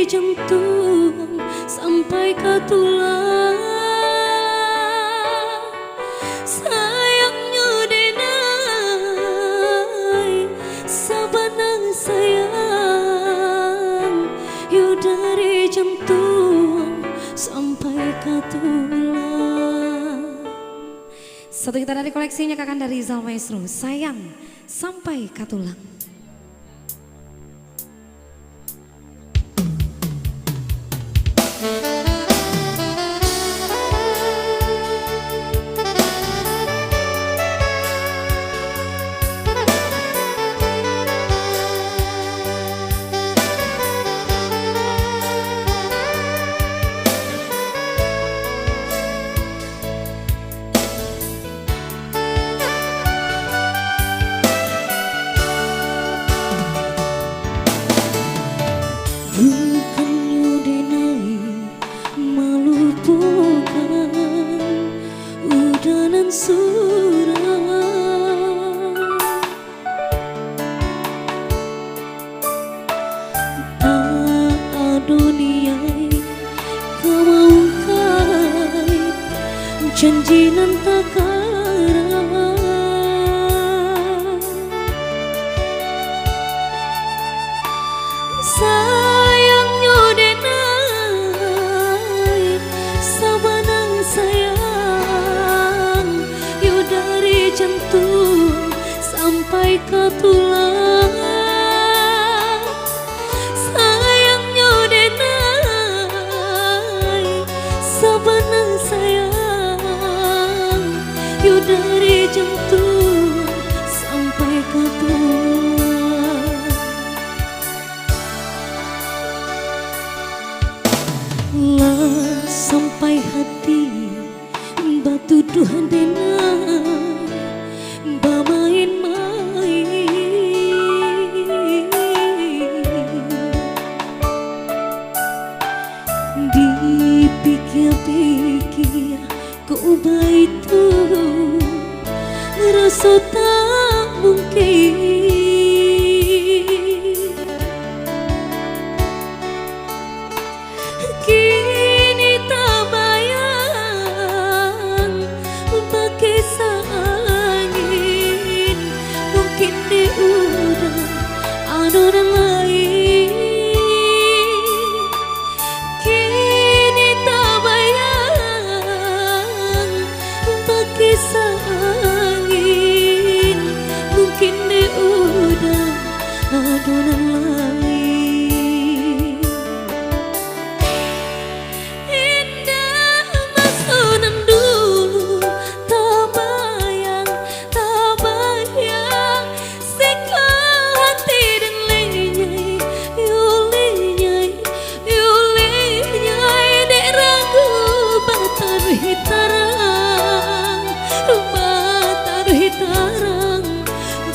jantung sampai ke tulang. Sayangnya denai sabanang sayang, yo dari jantung sampai ke tulang. Satu kita dari koleksinya Kakanda Rizal Maestro, sayang sampai ke tulang. Bukannya denai melupakan udanan suram, tak adoniai kemaukai janji nan takara. Sayangnya denai sabanang sayang, yo dari jantung sampai ke tulang. Sayangnya denai sabanang sayang, yo dari jantung sampai ke tulang. Lah sampai hati batu Tuhan denai bermain-main, dipikir-pikir kau itu rasa tak mungkin. Kini tak bayang pakai angin, mungkin di udara ada orang lain. Kini tak bayang pakai angin, mungkin di udara ada orang lain.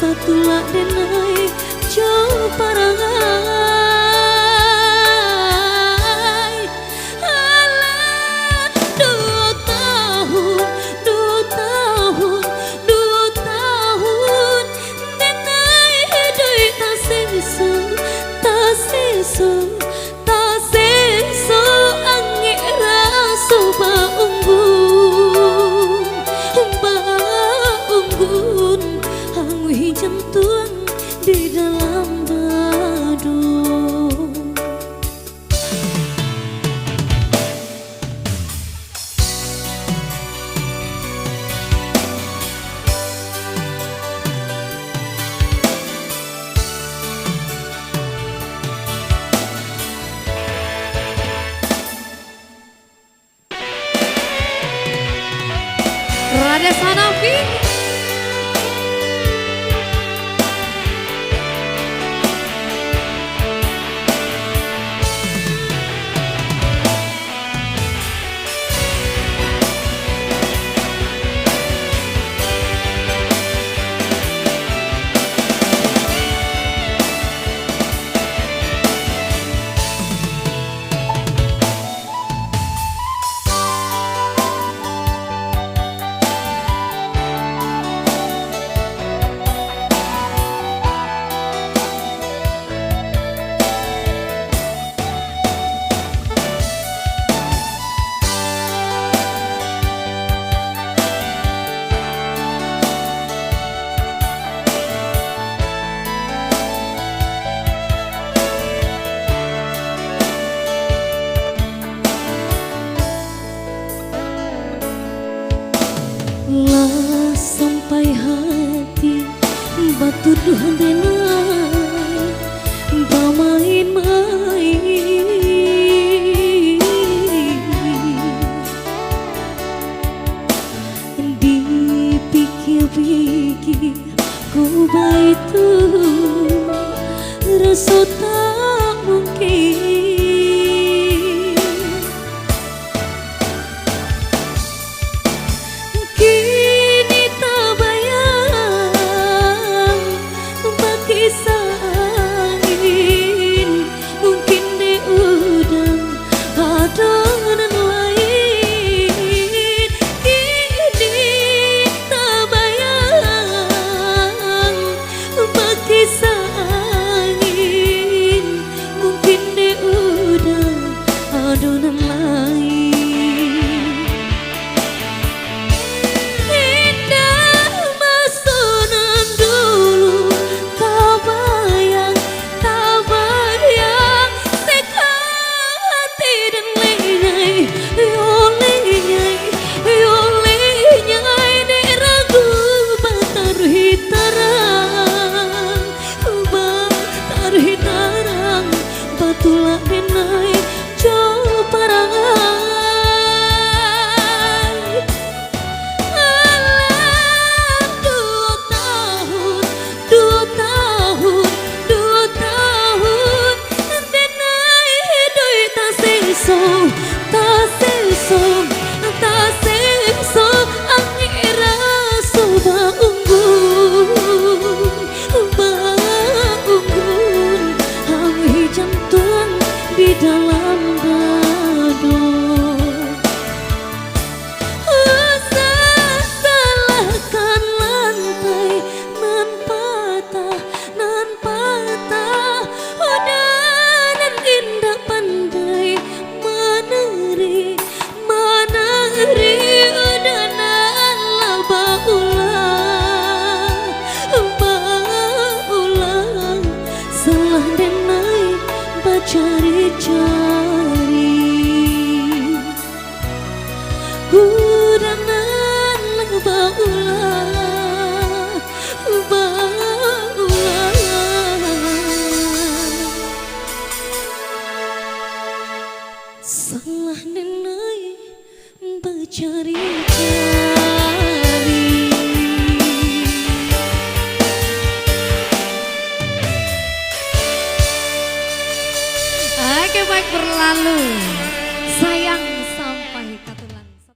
Batulah denai jauh parangai. Alah 2 tahun denai hidup tak sesu angin rasa baunggun hangui jantung di dalam badung. Raden Hanafi. mungkin. Kini tak bayang berkisah angin, mungkin di udang adonan lain. Kini tak bayang berkisah angin, mungkin di udang adonan lain. Tulak denai jauh parangai. Alam 2 tahun denai doi tak sengso angira soba unggun angin jantung di dalam dado. Salahkan lantai nan patah, dan indah pandai meneri dan Allah baulah salah denai cari-cari udangan baulah salah denai bercari-cari. Oke, baik berlalu.